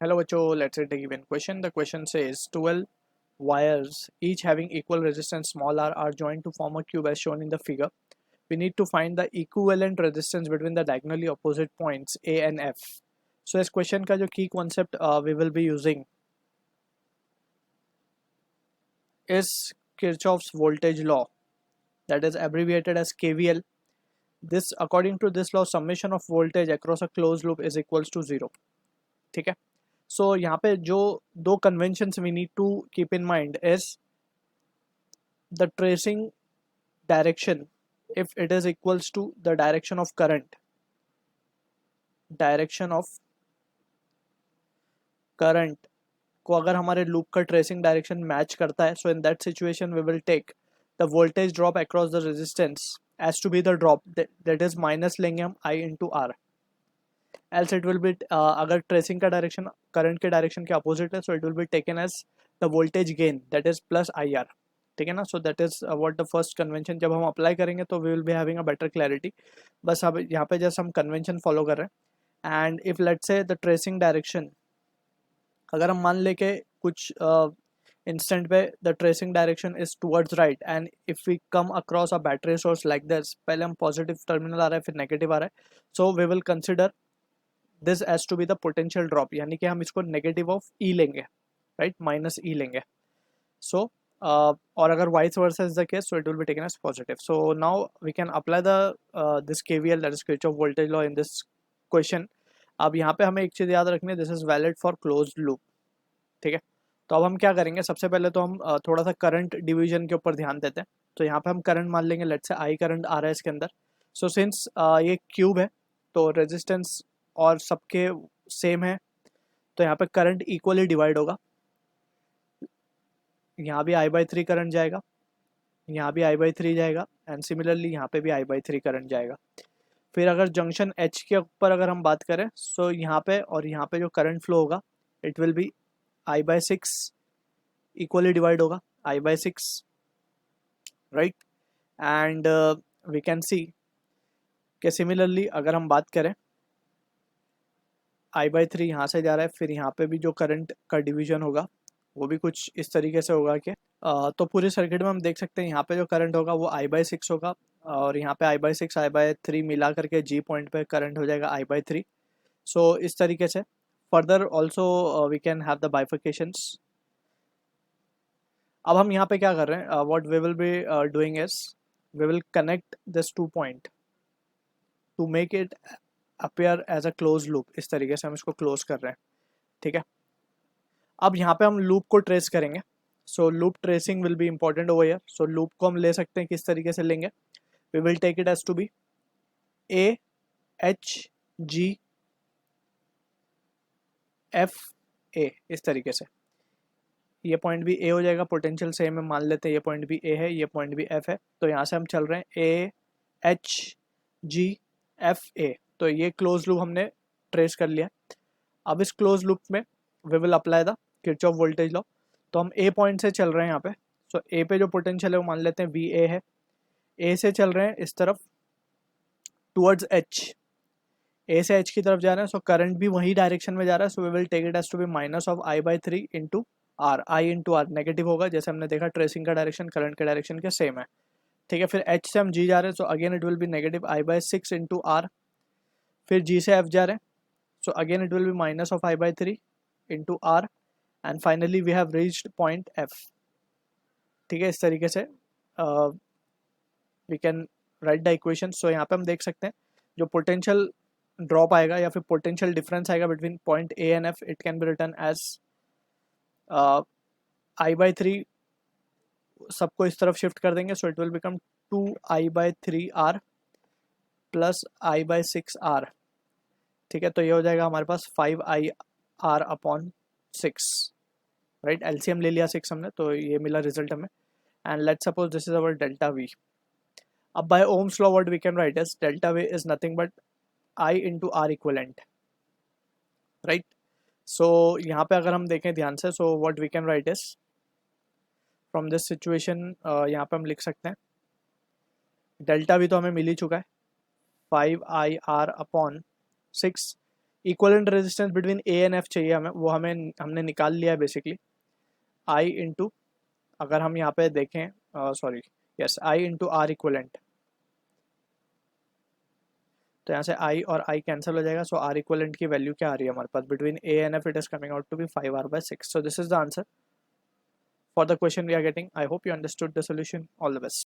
Hello, Bacho. Let's say the given question. The question says 12 wires, each having equal resistance small r, are joined to form a cube as shown in the figure. We need to find the equivalent resistance between the diagonally opposite points A and F. So इस question का जो key concept we will be using is Kirchhoff's voltage law, that is abbreviated as KVL. This, according to this law, summation of voltage across a closed loop is equals to 0. ठीक है. So यहाँ पे जो दो conventions we need to keep in mind is the tracing direction, if it is equals to the direction of current को अगर हमारे loop का ट्रेसिंग डायरेक्शन मैच करता है, so in that situation we will take the voltage drop across the resistance as to be the drop, that is minus लेंगे हम I into R. Else it will be, अगर tracing का direction current के direction के opposite है, so it will be taken as the voltage gain, that is plus I R. ठीक है ना. So that is what the first convention. जब हम अप्लाई करेंगे तो we will be having a better clarity. बस अब यहाँ पे जस्ट हम कन्वेंशन फॉलो कर रहे हैं. And if let's say the tracing direction, अगर हम मान ले के कुछ इंस्टेंट पे the tracing direction is towards right, and if we come across a battery source like this, पहले हम पॉजिटिव टर्मिनल आ रहा है फिर नेगेटिव आ रहा है, so we will consider this as to be the potential drop, यानी कि हम इसको नेगेटिव ऑफ ई लेंगे, राइट, माइनस ई लेंगे. सो और अगर vice versa is the case, so it will be taken as positive. So now we can apply the this KVL, that is Kirchhoff voltage law, in this question. अब यहाँ पे हमें एक चीज़ याद रखनी है, this is valid for closed loop. ठीक है. तो अब हम क्या करेंगे, सबसे पहले तो हम थोड़ा सा करंट डिवीजन के ऊपर ध्यान देते हैं. तो यहाँ पे हम करंट मान लेंगे, लेट्स से आई करंट आ रहा है इसके अंदर. सो सिंस ये क्यूब है तो रेजिस्टेंस और सबके सेम है, तो यहाँ पे करंट इक्वली डिवाइड होगा. यहाँ भी I/3 करंट जाएगा, यहाँ भी I/3 जाएगा, एंड सिमिलरली यहाँ पे भी I/3 करंट जाएगा. फिर अगर जंक्शन H के ऊपर अगर हम बात करें, सो यहाँ पे और यहाँ पे जो करंट फ्लो होगा, it will be I/6 equally divide होगा, I/6, right. And we can see कि सिमिलरली अगर हम बात करें, I/3 यहाँ से जा रहा है, फिर यहाँ पे भी जो करंट का डिवीजन होगा वो भी कुछ इस तरीके से होगा कि तो पूरे सर्किट में हम देख सकते हैं यहाँ पे जो करंट होगा वो I/6 होगा, और यहाँ पे I/6 I/3 मिला करके G पॉइंट पे करंट हो जाएगा I/3. सो इस तरीके से further also we can have the bifurcations. अब हम यहाँ पे क्या कर रहे हैं, what we will be doing is we will connect this to point to make it appear as a close loop. इस तरीके से हम इसको क्लोज कर रहे हैं. ठीक है. अब यहाँ पे हम लूप को ट्रेस करेंगे. So loop tracing will be important over here. So loop को हम ले सकते हैं किस तरीके से लेंगे, we will take it as to be A H G F A. इस तरीके से ये पॉइंट भी ए हो जाएगा, पोटेंशियल सेम है, मान लेते हैं ये पॉइंट भी ए है, ये पॉइंट भी एफ है. तो यहाँ से हम चल रहे हैं ए एच जी एफ ए. तो ये क्लोज लूप हमने ट्रेस कर लिया. अब इस क्लोज लूप में we will apply the Kirchhoff voltage law. तो हम ए पॉइंट से चल रहे हैं यहाँ पे. सो ए पे जो पोटेंशियल है वो मान लेते हैं वी ए है. ए से चल रहे हैं इस तरफ टुवर्ड्स एच, ए से एच की तरफ जा रहे हैं. सो करंट भी वही डायरेक्शन में जा रहा है. So we will take it as to be minus of I/3 into R. I into R negative होगा, जैसे हमने देखा ट्रेसिंग का डायरेक्शन करंट के डायरेक्शन के सेम है. ठीक है. फिर एच से हम जी जा रहे हैं, so again it will be negative I/6 into R. फिर जी से एफ जा रहे हैं, so again it will be minus of I/3 into R. And finally we have reached point F. ठीक है. इस तरीके से we can write the equation. So यहाँ पे हम देख सकते हैं जो पोटेंशियल ड्रॉप आएगा या फिर पोटेंशियल डिफरेंस आएगा between point A and F, it can be written as I/3. सबको इस तरफ शिफ्ट कर देंगे, so it will become 2I/3R plus I/6R. ठीक है. तो ये हो जाएगा हमारे पास 5IR अपॉन 6, राइट. एलसीएम ले लिया 6 हमने, तो ये मिला रिजल्ट हमें. And let's suppose this is our delta V. अब by Ohm's law what we can write is delta V is nothing but I into R equivalent, right. So यहाँ पे अगर हम देखें ध्यान से, so what we can write is from this situation, यहाँ पे हम लिख सकते हैं डेल्टा वी तो हमें मिल ही चुका है 5IR upon 6. Equivalent resistance between A and F चाहिए हमें, वो हमने निकाल लिया है बेसिकली। आई इंटू, अगर हम यहाँ पे देखें, sorry yes, I into R equivalent, तो यहाँ से आई और आई कैंसिल हो जाएगा। सो आर इक्वलेंट की वैल्यू क्या आ रही है हमारे पास, between A and F it is coming out to be 5r/6। So this is the answer for the question we are getting. I hope you understood the solution. All the best.